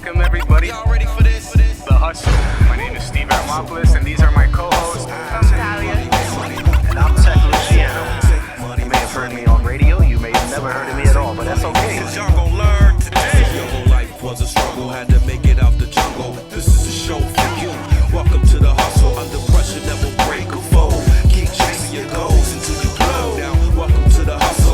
Welcome everybody. Y'all ready for this? The Hustle. My name is Egbert Gaye, and these are my co-hosts. I'm Talia. And I'm Tech Luciano. You may have heard me on radio, you may have never heard of me at all, but that's okay. Cause y'all gon' learn today. Your whole life was a struggle, had to make it out the jungle. This is a show for you. Welcome to the hustle, under pressure never break a fold. Keep chasing your goals until you blow. Now, welcome to the hustle.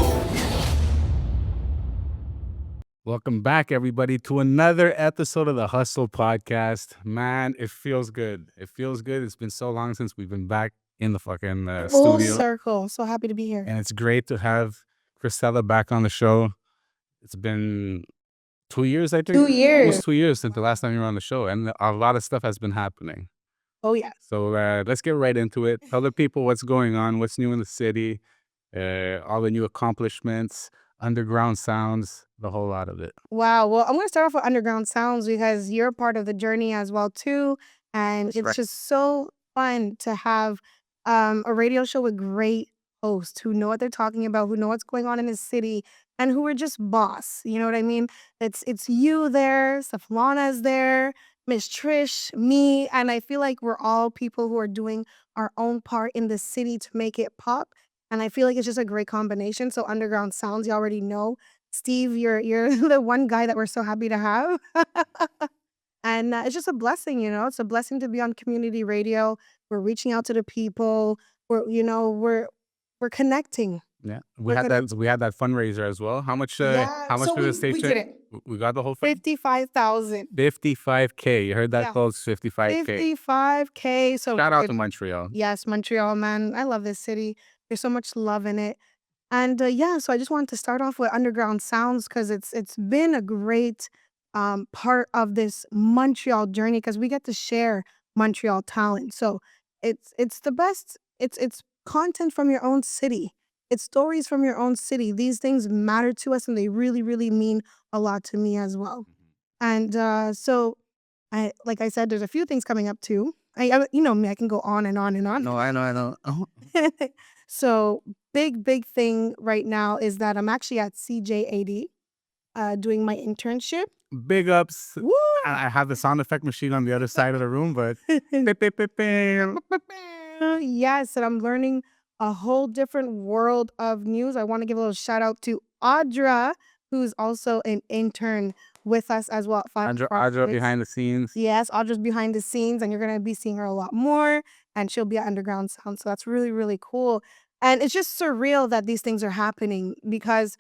Welcome back, everybody, to another episode of the Hustle Podcast. Man, it feels good. It feels good. It's been so long since we've been back in the fucking Full studio. circle. So happy to be here. And it's great to have Christcella back on the show. It's been 2 years, I think. 2 years. Almost 2 years since the last time you were on the show. And a lot of stuff has been happening. Oh, yeah. So let's get right into it. Tell the people what's going on, what's new in the city, all the new accomplishments, underground sounds, the whole lot of it. Wow. Well, I'm going to start off with Underground Sounds because you're part of the journey as well, too. And That's it's right. just so fun to have a radio show with great hosts who know what they're talking about, who know what's going on in the city, and who are just boss. You know what I mean? It's you there, Saflana's there, Miss Trish, me, and I feel like we're all people who are doing our own part in the city to make it pop. And I feel like it's just a great combination. So Underground Sounds, you already know. Steve, you're the one guy that we're so happy to have. And it's just a blessing, you know. It's a blessing to be on community radio. We're reaching out to the people. We're connecting. Yeah, We're gonna- we had that fundraiser as well. How much? How much so for the station? we did it. We got the whole thing. 55,000. 55K. You heard that, Yeah. folks? 55K. 55K. So Shout out to Montreal. yes, Montreal, man. I love this city. There's so much love in it. And so I just wanted to start off with Underground Sounds because it's been a great part of this Montreal journey because we get to share Montreal talent. So it's the best. It's content from your own city. It's stories from your own city. These things matter to us and they really, really mean a lot to me as well. And so like I said, there's a few things coming up too. You know me, I can go on and on and on. No, I know. Oh. So big thing right now is that I'm actually at CJAD doing my internship. Big ups. Woo! I have the sound effect machine on the other side of the room, but Yes, and I'm learning a whole different world of news. I want to give a little shout out to Audra, who's also an intern with us as well. Audra behind the scenes. Yes, Audra's behind the scenes, and you're going to be seeing her a lot more, and she'll be at Underground Sound. So that's really, really cool. And it's just surreal that these things are happening because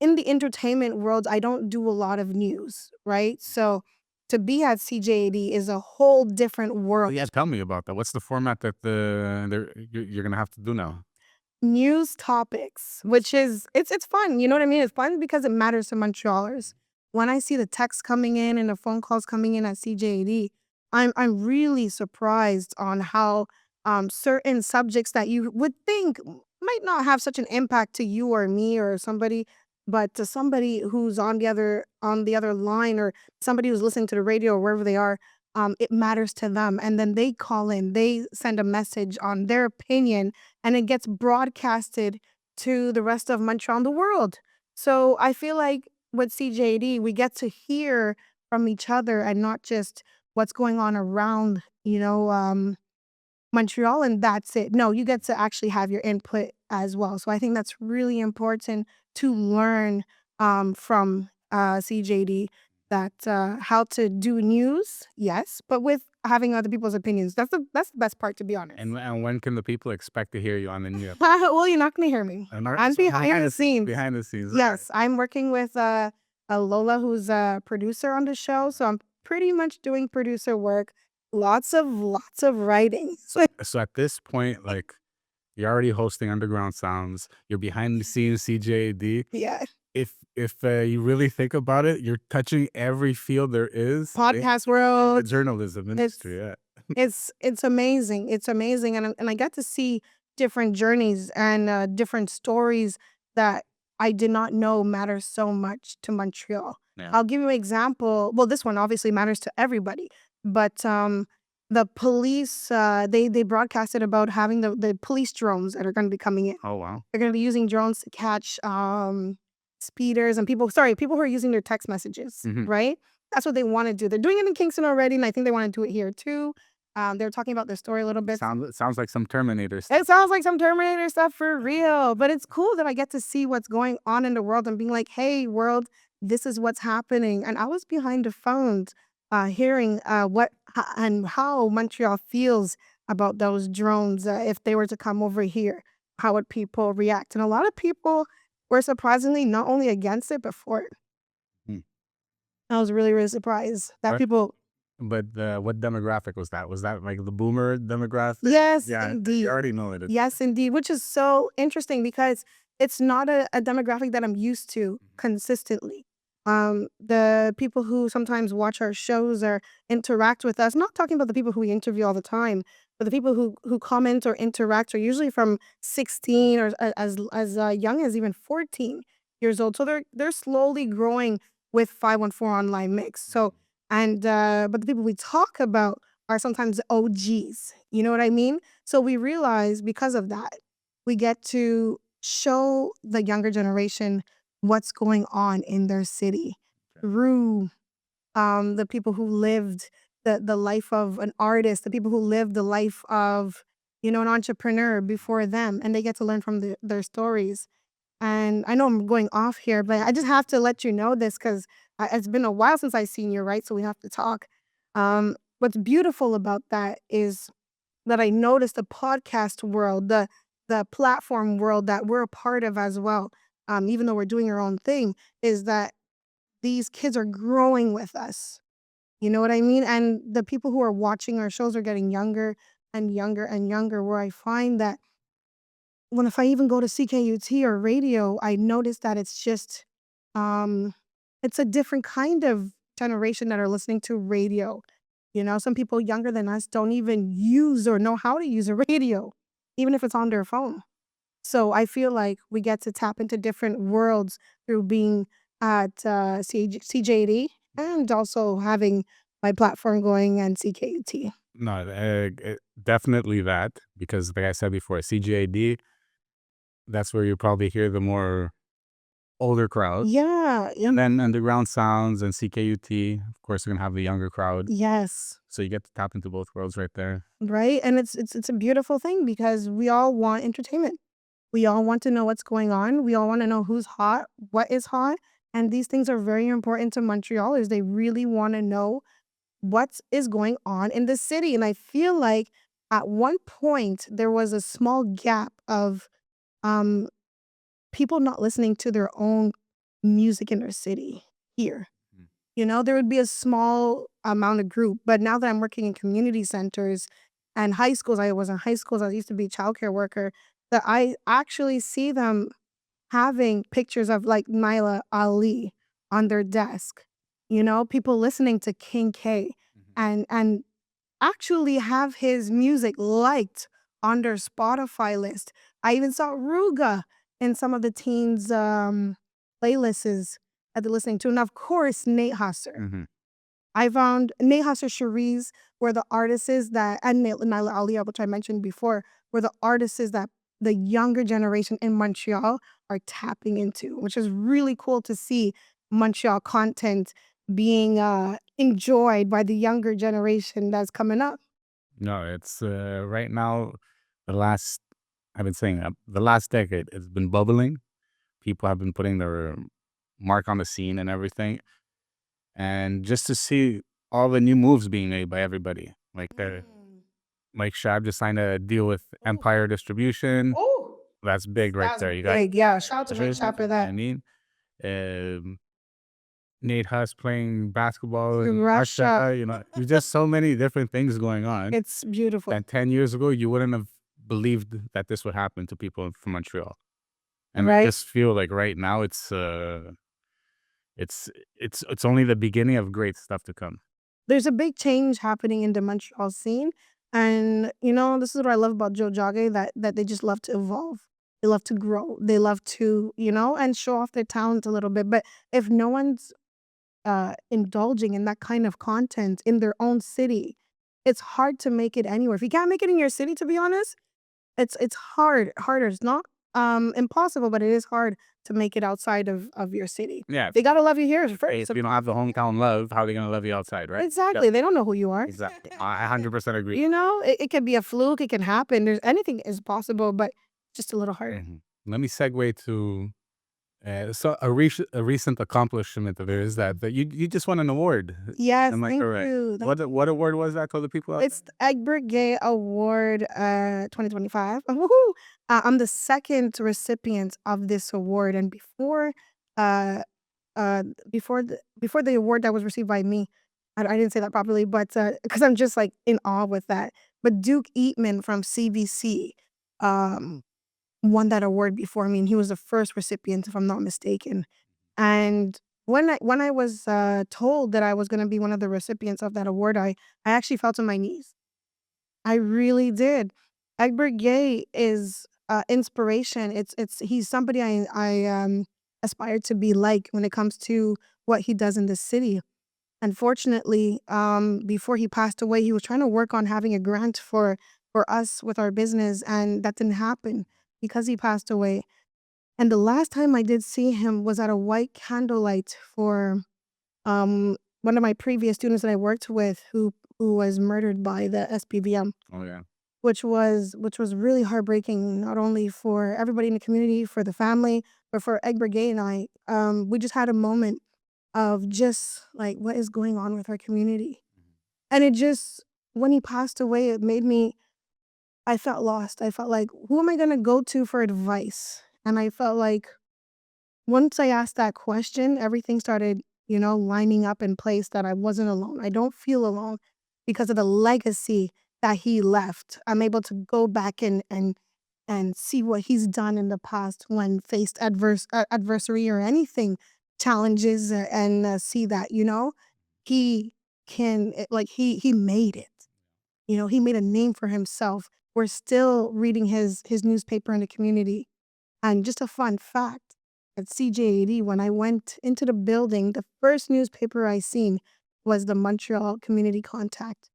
in the entertainment world, I don't do a lot of news, right? So to be at CJAD is a whole different Oh, world. yeah, tell me about that. What's the format that you're gonna have to do now? News topics, which is it's fun. You know what I mean? It's fun because it matters to Montrealers. When I see the texts coming in and the phone calls coming in at CJAD, I'm really surprised on how certain subjects that you would think might not have such an impact to you or me or somebody, but to somebody who's on the other line or somebody who's listening to the radio or wherever they are, it matters to them. And then they call in, they send a message on their opinion, and it gets broadcasted to the rest of Montreal and the world. So I feel like with CJD, we get to hear from each other and not just what's going on around, Montreal, and that's it. No, you get to actually have your input as well. So I think that's really important to learn from CJD that how to do news, yes, but with having other people's opinions. That's the best part, to be honest. And when can the people expect to hear you on the news? Well, you're not going to hear me. I'm behind the scenes. Behind the scenes. Yes, I'm working with Lola, who's a producer on the show. So I'm pretty much doing producer work. Lots of writing. So at this point, like, you're already hosting Underground Sounds. You're behind the scenes CJAD. Yeah. If you really think about it, you're touching every field there is. Podcast The world. journalism industry, yeah. It's amazing. It's amazing. And I got to see different journeys and different stories that I did not know matter so much to Montreal. Yeah. I'll give you an example. Well, this one obviously matters to everybody, but the police, they broadcasted about having the police drones that are going to be coming in. Oh, wow. They're going to be using drones to catch speeders and people who are using their text messages, Mhm. right? That's what they want to do. They're doing it in Kingston already, and I think they want to do it here too. They're talking about their story a little bit. Sounds like some Terminator stuff. It sounds like some Terminator stuff for real, but it's cool that I get to see what's going on in the world and being like, hey, world, this is what's happening. And I was behind the phones hearing and how Montreal feels about those drones. If they were to come over here, how would people react? And a lot of people were surprisingly not only against it, but for it. Hmm. I was really, really surprised that Right. people. But what demographic was that? Was that like the boomer demographic? Yes, Yeah, indeed. you already know it. Yes, indeed, which is so interesting because it's not a demographic that I'm used to consistently. The people who sometimes watch our shows or interact with us, not talking about the people who we interview all the time, but the people who comment or interact are usually from 16 or as young as even 14 years old. So they're slowly growing with 514 Online Mix. So but the people we talk about are sometimes OGs. You know what I mean? So we realize because of that, we get to show the younger generation what's going on in their city through the people who lived the life of an artist, the people who lived the life of, an entrepreneur before them, and they get to learn from their stories. And I know I'm going off here, but I just have to let you know this because it's been a while since I've seen you, right? So we have to talk. What's beautiful about that is that I noticed the podcast world, the platform world that we're a part of as well, even though we're doing our own thing, is that these kids are growing with us. You know what I mean? And the people who are watching our shows are getting younger and younger and younger, where I find that if I even go to CKUT or radio, I notice that it's just, um, it's a different kind of generation that are listening to radio. Some people younger than us don't even use or know how to use a radio, even if it's on their phone. So I feel like we get to tap into different worlds through being at CJAD and also having my platform going and CKUT. No, definitely that, because like I said before, CJAD, that's where you probably hear the more older crowd. Yeah. And then Underground Sounds and CKUT, of course, you're going to have the younger crowd. Yes. So you get to tap into both worlds right there. Right. And it's a beautiful thing because we all want entertainment. We all want to know what's going on. We all want to know who's hot, what is hot. And these things are very important to Montrealers. They really want to know what is going on in the city. And I feel like at one point there was a small gap of um, people not listening to their own music in their city here. There would be a small amount of group. But now that I'm working in community centers and high schools, I was in high schools, I used to be a childcare worker, that I actually see them having pictures of like Nyla Ali on their desk. People listening to King K and actually have his music liked on their Spotify list. I even saw Ruga in some of the teens' playlists that they're listening to. And of course, Nate Husser. I found Nate Husser, Cherise were the artists that, and Nyla Aliyah, which I mentioned before, were the artists that the younger generation in Montreal are tapping into, which is really cool to see Montreal content being enjoyed by the younger generation that's coming up. No, it's right now, I've been saying that, the last decade, it's been bubbling. People have been putting their mark on the scene and everything. And just to see all the new moves being made by everybody. Like Mike Shab just signed a deal with Empire Distribution. Oh, That's big right there. You got big. Yeah, shout out to Mike Shab for that. I mean, Nate Huss playing basketball in Russia. Russia. There's just so many different things going on. It's beautiful. And 10 years ago, you wouldn't have believed that this would happen to people from Montreal. And Right. I just feel like right now it's only the beginning of great stuff to come. There's a big change happening in the Montreal scene. And, this is what I love about CJAD, that they just love to evolve. They love to grow. They love to, and show off their talent a little bit. But if no one's indulging in that kind of content in their own city, it's hard to make it anywhere. If you can't make it in your city, to be honest, it's harder. It's not impossible, but it is hard to make it outside of your city. Yeah. They gotta love you here If first. you don't have the hometown love, how are they gonna love you outside, right? Exactly. They don't know who you are. Exactly. I 100% agree. You know, it can be a fluke. It can happen. There's anything is possible, but just a little harder. Let me segue to so a recent accomplishment of it is that you just won an award. Yes, Am I thank correct? you. What award was that? Tell the people out It's the Egbert Gaye Award 2025. Woohoo! I'm the second recipient of this award, and uh, before the award that was received by me, I didn't say that properly, but because I'm just like in awe with that. But Duke Eatman from CBC um, won that award before me, and he was the first recipient, if I'm not mistaken. And when I was told that I was going to be one of the recipients of that award, I actually fell to my knees. I really did. Egbert Gaye is inspiration. It's he's somebody I aspire to be like when it comes to what he does in the city. Unfortunately, before he passed away, he was trying to work on having a grant for us with our business, and that didn't happen because he passed away. And the last time I did see him was at a white candlelight for one of my previous students that I worked with who was murdered by the SPVM, Oh yeah. which was really heartbreaking, not only for everybody in the community, for the family, but for Egbert Gaye and I. We just had a moment of just like what is going on with our community. And it just when he passed away, it made me I felt lost. I felt like, who am I gonna go to for advice? And I felt like once I asked that question, everything started, lining up in place that I wasn't alone. I don't feel alone because of the legacy that he left. I'm able to go back and see what he's done in the past when faced adversary or anything challenges and see that, he he made it. He made a name for himself. We're still reading his newspaper in the community. And just a fun fact, at CJAD, when I went into the building, the first newspaper I seen was the Montreal Community Contact.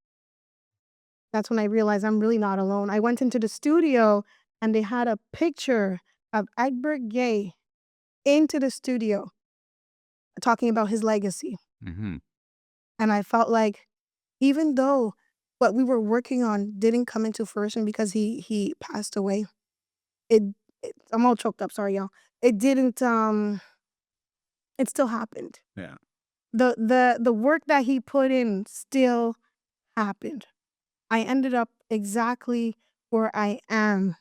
That's when I realized I'm really not alone. I went into the studio and they had a picture of Egbert Gaye into the studio talking about his legacy. Mm-hmm. And I felt like even though what we were working on didn't come into fruition because he passed away, it, I'm all choked up, sorry y'all. It didn't it still happened. Yeah. The work that he put in still happened. I ended up exactly where I am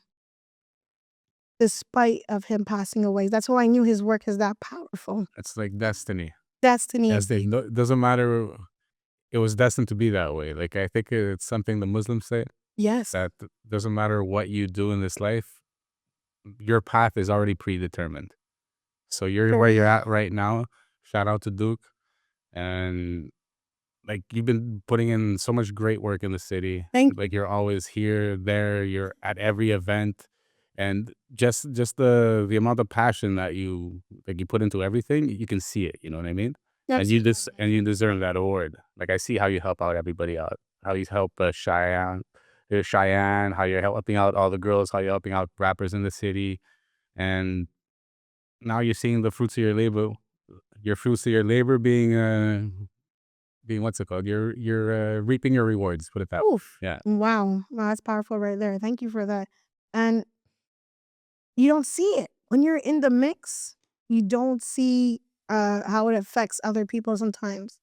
despite of him passing away. That's why I knew his work is that powerful. It's like destiny. Destiny. As they doesn't matter. It was destined to be that way. Like I think it's something the Muslims say Yes. that doesn't matter what you do in this life, your path is already predetermined. So you're where you're at right now. Shout out to Duke, and like you've been putting in so much great work in the city. Like you're always here, there. You're at every event, and just the amount of passion that you put into everything, you can see it. You know what I mean? And you deserve that award. Like I see how you help out everybody out, how you help Cheyenne, how you're helping out all the girls, how you're helping out rappers in the city, and now you're seeing the fruits of your labor. Your fruits of your labor being what's it called? You're reaping your rewards. Put it that way. Oof. Yeah. Wow. Wow, that's powerful right there. Thank you for that. And you don't see it when you're in the mix. You don't see how it affects other people sometimes.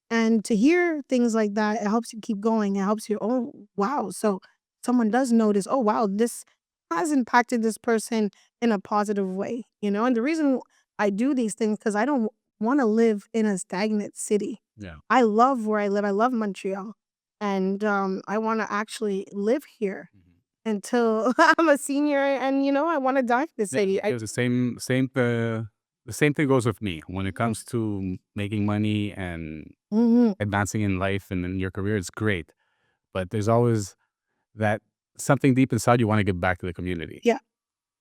And to hear things like that, it helps you keep going. It helps you, oh, wow. So someone does notice, oh, wow, this has impacted this person in a positive way, And the reason I do these things, because I don't want to live in a stagnant city. Yeah. I love where I live. I love Montreal. And I want to actually live here until I'm a senior and, I want to die in the city. It was the same thing goes with me when it comes to making money and advancing in life and in your career. It's great, but there's always that something deep inside you want to give back to the community. Yeah.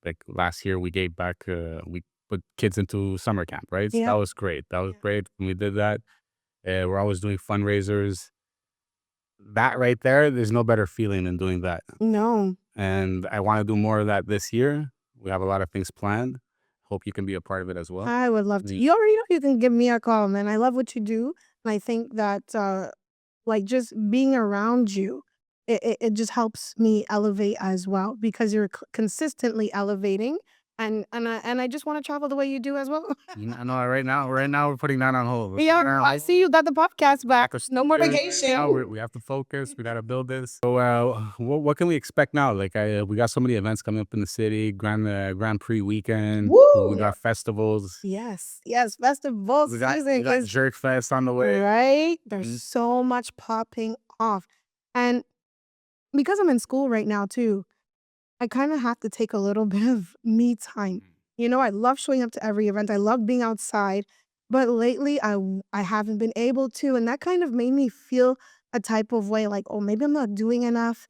Like last year we gave back, we put kids into summer camp, right? Yeah. That was great. That was great when we did that. We're always doing fundraisers. That right there, there's no better feeling than doing that. No. And I want to do more of that this year We have a lot of things planned. Hope you can be a part of it as well. I would love to. Mm. You already know you can give me a call, man. I love what you do. And I think that like just being around you, it just helps me elevate as well because you're consistently elevating. And I just want to travel the way you do as well. I know right now we're putting that on hold. Yeah, I see you got the podcast back. No more vacation. Now we have to focus. We got to build this. So, what can we expect now? Like, we got so many events coming up in the city. Grand Prix weekend. Woo! We got festivals. Yes, festival We season got is Jerk Fest on the way. right. There's so much popping off, and because I'm in school right now too, I kind of have to take a little bit of me time. You know, I love showing up to every event. I love being outside, but lately I haven't been able to, and that kind of made me feel a type of way, like, oh, maybe I'm not doing enough,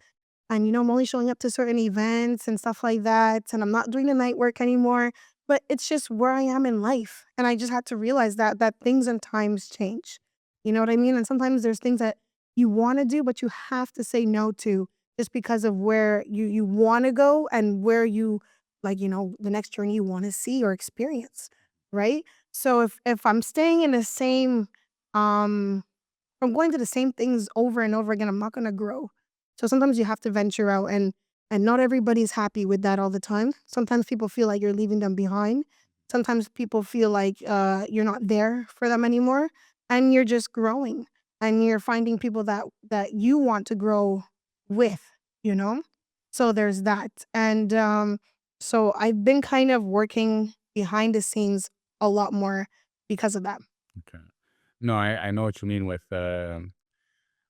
and I'm only showing up to certain events and stuff like that, and I'm not doing the night work anymore. But it's just where I am in life, and I just had to realize that things and times change. You know what I mean? And sometimes there's things that you want to do, but you have to say no to just because of where you want to go and where you like the next journey you want to see or experience, right? So if I'm staying in the same um I'm going to the same things over and over again, I'm not going to grow. So sometimes you have to venture out, and not everybody's happy with that all the time. Sometimes people feel like you're leaving them behind. Sometimes people feel like you're not there for them anymore, and you're just growing, and you're finding people that you want to grow with, you know? So there's that. And so I've been kind of working behind the scenes a lot more because of that. Okay. No, I know what you mean with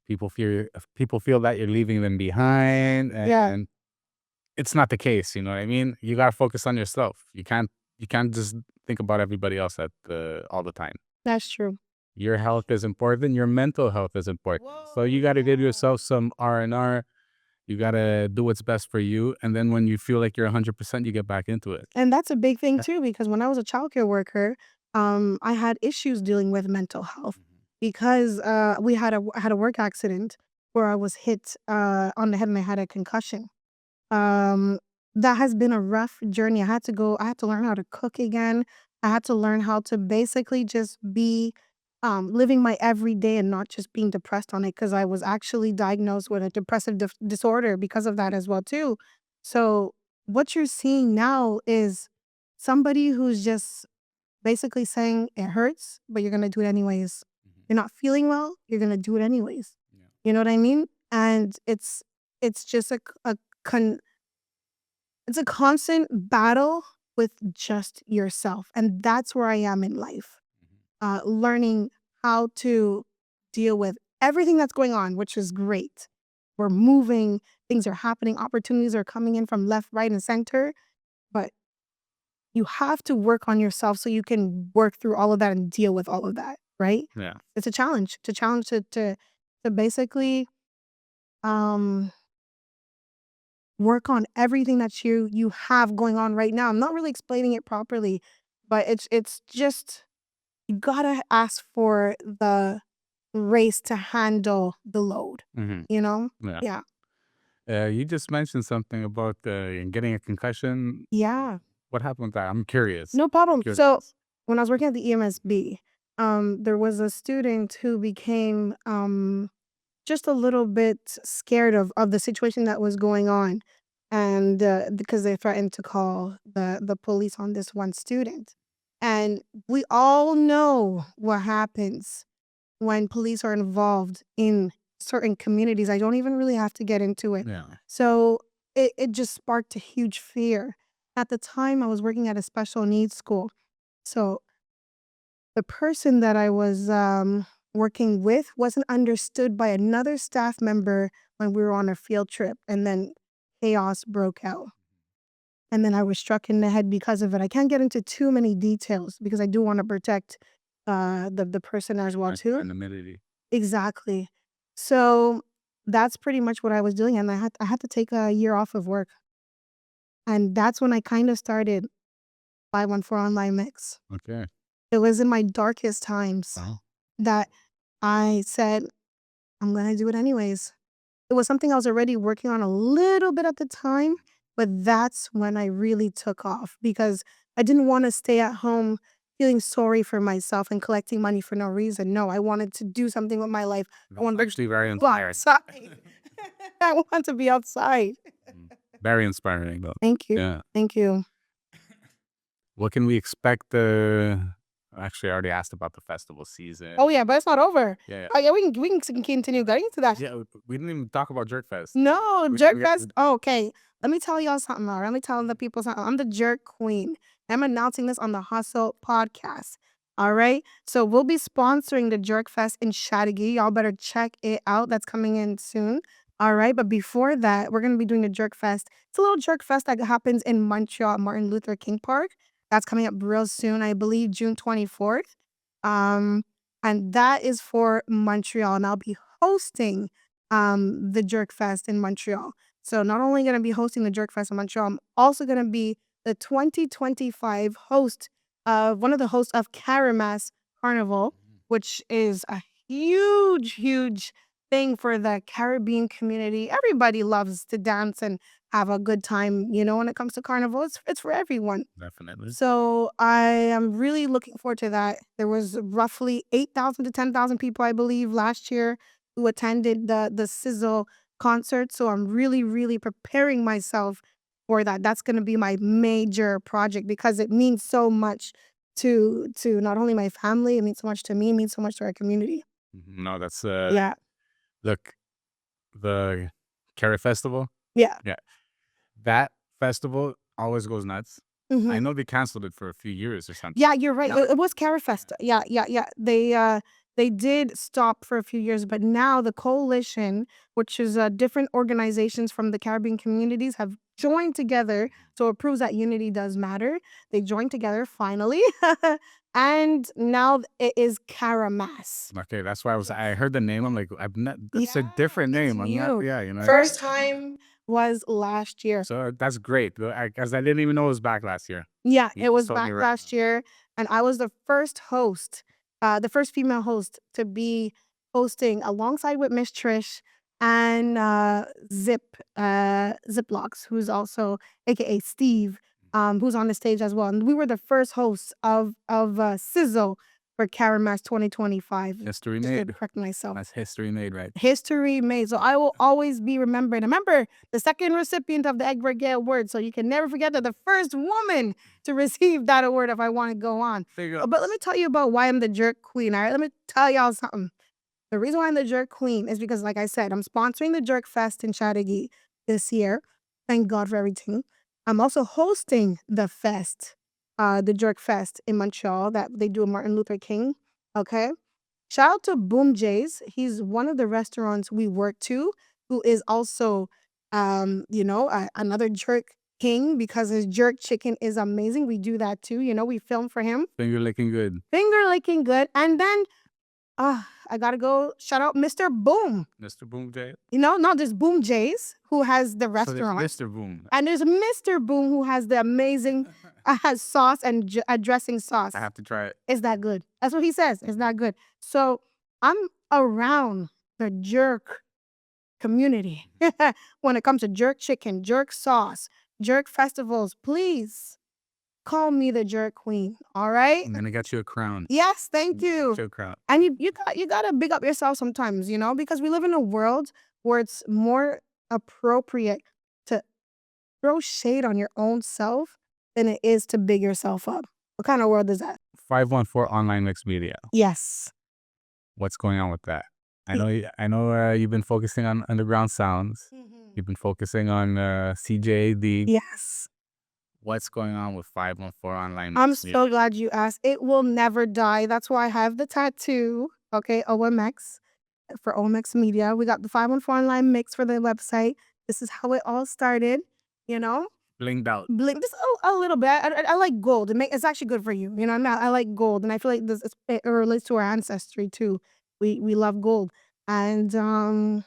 people feel that you're leaving them behind, Yeah, and it's not the case. You know what I mean? You gotta focus on yourself. You can't just think about everybody else all the time. that's true. Your health is important. Your mental health is important. So you got to give yourself some R&R. You got to do what's best for you. And then when you feel like you're 100%, you get back into it. And that's a big thing too, because when I was a childcare worker, I had issues dealing with mental health because I had a work accident where I was hit on the head and I had a concussion. Um, that has been a rough journey. I had to learn how to cook again. I had to learn how to basically just be living my everyday and not just being depressed on it because I was actually diagnosed with a depressive disorder because of that as well too. So what you're seeing now is somebody who's just basically saying it hurts, but you're gonna do it anyways. You're not feeling well, you're gonna do it anyways. Yeah. You know what I mean? And it's just con- it's a constant battle with just yourself. And that's where I am in life. Learning how to deal with everything that's going on, which is great. We're moving, things are happening, opportunities are coming in from left, right, and center. But you have to work on yourself so you can work through all of that and deal with all of that, right? Yeah. It's a challenge. It's a challenge to basically um work on everything that you have going on right now. I'm not really explaining it properly, but it's just you gotta ask for the race to handle the load, Hmm. you know? Yeah. Yeah. You just mentioned something about getting a concussion. Yeah. What happened with that? I'm curious. No problem. Curious. So when I was working at the EMSB, there was a student who became just a little bit scared of the situation that was going on. And because they threatened to call the police on this one student. And we all know what happens when police are involved in certain communities. I don't even really have to get into it. Yeah. So it just sparked a huge fear. At the time, I was working at a special needs school. So the person that I was working with wasn't understood by another staff member when we were on a field trip, and then chaos broke out. And then I was struck in the head because of it. I can't get into too many details because I do want to protect the person as well too. Anonymity. Exactly. So that's pretty much what I was doing, and I had to take a year off of work, and that's when I kind of started 514 Online Mix. Okay. It was in my darkest times Wow. that I said, I'm gonna do it anyways. It was something I was already working on a little bit at the time, But that's when I really took off because I didn't want to stay at home feeling sorry for myself and collecting money for no reason. No, I wanted to do something with my life. I That's wanted to actually very go inspiring. outside. I want to be outside. Very inspiring, though. Thank you. Yeah. Thank you. What can we expect? Actually, I already asked about the festival season. Oh yeah, but it's not over. Yeah, Oh yeah, we can continue getting to that. yeah. We didn't even talk about Jerk Fest. No, We- Jerk we- Fest. Oh, okay. Let me tell y'all something. All right? Let me tell the people something. I'm the Jerk Queen. I'm announcing this on the Hustle podcast. All right. So we'll be sponsoring the Jerk Fest in Chattagee. Y'all better check it out. That's coming in soon. All right. But before that, we're going to be doing the Jerk Fest. It's a little Jerk Fest that happens in Montreal, Martin Luther King Park. That's coming up real soon. I believe June 24th. And that is for Montreal. And I'll be hosting the Jerk Fest in Montreal. So not only going to be hosting the Jerk Fest in Montreal, I'm also going to be the 2025 host of one of the hosts of Caramas Carnival, which is a huge, huge thing for the Caribbean community. Everybody loves to dance and have a good time, when it comes to carnival. It's for everyone. Definitely. So I am really looking forward to that. There was roughly 8,000 to 10,000 people, I believe, last year who attended the Sizzle concert. So I'm really, really preparing myself for that. That's going to be my major project because it means so much to not only my family, it means so much to me, it means so much to our community. No, that's Yeah. look, the Carrot Festival. Yeah. That festival always goes nuts. Mhm. I know they canceled it for a few years or something. Yeah, you're right. No. It was Carrot Fest. Yeah. They did stop for a few years, but now the coalition, which is different organizations from the Caribbean communities, have joined together. So it proves that unity does matter. They joined together finally, and now it is Caramas. Okay, that's why I heard the name. I'm like, it's a different name. I'm not, new. First time was last year. So that's great because I didn't even know it was back last year. Yeah, You it was just told me back right last year, and I was the first host, the first female host to be hosting alongside with Miss Trish and Ziplocks, who's also AKA Steve, who's on the stage as well. And we were the first hosts of Sizzle for Caramas 2025. History Just to made. correct myself. That's history made, right? History made. So I will always be remembered. Remember, the second recipient of the Egbert Gaye Award. So you can never forget that the first woman to receive that award if I want to go on. But let me tell you about why I'm the Jerk Queen. All right, let me tell y'all something. The reason why I'm the Jerk Queen is because, like I said, I'm sponsoring the Jerk Fest in Chattagee this year. Thank God for everything. I'm also hosting the fest, the Jerk Fest in Montreal that they do at Martin Luther King. Okay. Shout out to Boom Jays. He's one of the restaurants we work to, who is also, another jerk king because his jerk chicken is amazing. We do that too. We film for him. Finger licking good. Finger licking good. And then, I gotta go shout out Mr. Boom. Mr. Boom J. No, there's Boom Jays who has the So restaurant. there's Mr. Boom. And there's Mr. Boom who has the amazing sauce and dressing sauce. I have to try it. Is that good? That's what he says. It's not good. So I'm around the jerk community when it comes to jerk chicken, jerk sauce, jerk festivals. Please call me the Jerk Queen. All right? I'm gonna get you a crown. Yes, thank you. Get you a crown. And you gotta big up yourself sometimes, because we live in a world where it's more appropriate to throw shade on your own self than it is to big yourself up. What kind of world is that? 514 Online Mixed Media. Yes. What's going on with that? I know you've been focusing on underground sounds. You've been focusing on CJAD. Yes. What's going on with 514 Online I'm Mixed Media? so glad you asked. It will never die. That's why I have the tattoo. Okay, OMX for OMX Media. We got the 514 Online Mix for the website. This is how it all started, Blinged out. Just a little bit. I like gold. It's actually good for you. I like gold, and I feel like it relates to our ancestry too. We love gold, and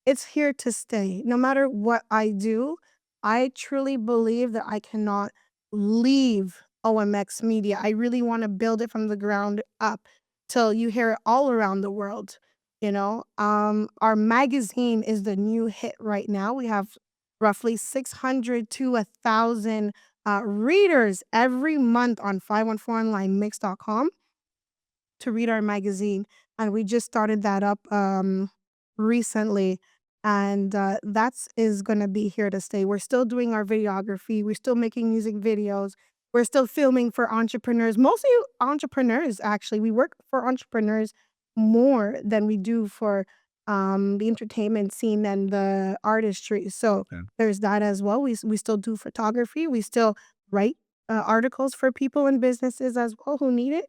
it's here to stay. No matter what I do, I truly believe that I cannot leave OMX Media. I really want to build it from the ground up till you hear it all around the world. Our magazine is the new hit right now. We have roughly 600 to 1,000 readers every month on 514onlinemix.com to read our magazine. And we just started that up recently. And that is going to be here to stay. We're still doing our videography. We're still making music videos. We're still filming for entrepreneurs, mostly entrepreneurs, actually. We work for entrepreneurs more than we do for the entertainment scene and the artistry. So Okay. there's that as well. We still do photography. We still write articles for people and businesses as well who need it.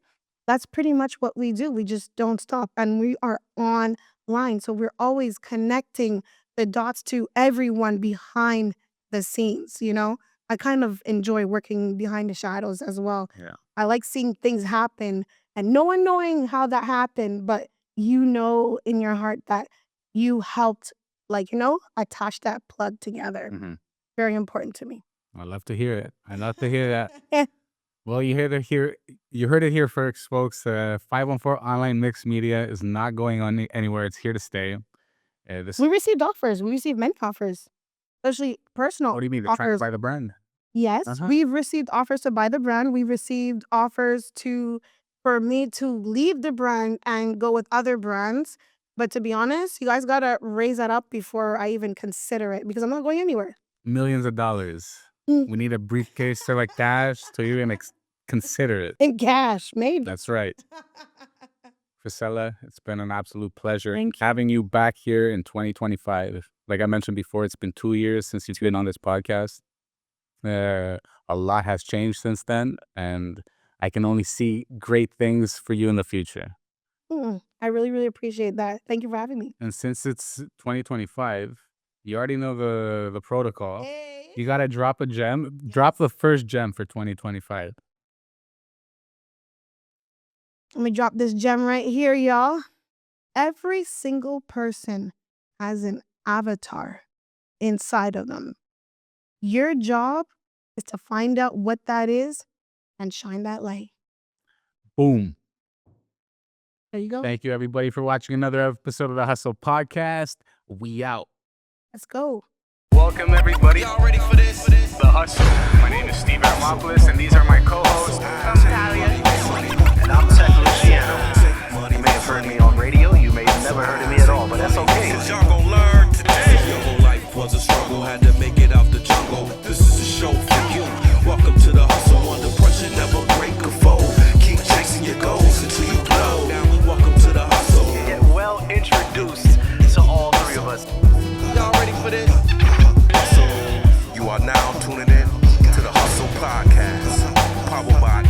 That's pretty much what we do. We just don't stop. And we are online. So we're always connecting the dots to everyone behind the scenes, you know? I kind of enjoy working behind the shadows as well. Yeah. I like seeing things happen and no one knowing how that happened, but you know in your heart that you helped, like, you know, attach that plug together. hmm Very important to me. I love to hear it. I love to hear that. Well, you heard it here first, folks. 514 Online Mix Media is not going on anywhere. It's here to stay. This. We received offers. We received many offers, especially personal What do you mean? They're trying to offers. buy the brand? Yes, Uh-huh. we've received offers to buy the brand. We've received offers for me to leave the brand and go with other brands. But to be honest, you guys gotta raise that up before I even consider it because I'm not going anywhere. Millions of dollars. Mm. We need a briefcase to like cash to even consider it. In cash, maybe. That's right. Christcella, it's been an absolute pleasure Thank you. having you back here in 2025. Like I mentioned before, it's been 2 years since you've been on this podcast. A lot has changed since then, and I can only see great things for you in the future. I really, really appreciate that. Thank you for having me. And since it's 2025, you already know the protocol. Hey. You gotta drop a gem. Drop the first gem for 2025. Let me drop this gem right here, y'all. Every single person has an avatar inside of them. Your job is to find out what that is and shine that light. Boom. There you go. Thank you, everybody, for watching another episode of the Hustle Podcast. We out. Let's go. Welcome, everybody. Y'all ready for this? The Hustle. My name is Egbert Gaye Award, and these are my co-hosts, Natalia, and I'm Tech Luciano. You may have heard me on radio. You may have never heard of me at all, but that's okay. Cause y'all gon' learn today. Your whole life was a struggle, had to make it out the jungle. This is a show for you. Welcome to the hustle. Under pressure, never break a fold. Keep chasing your goals until you blow. Now, welcome to the hustle. Get well introduced to all three of us. Y'all ready for this? You are now tuning in to the Hustle Podcast, powered by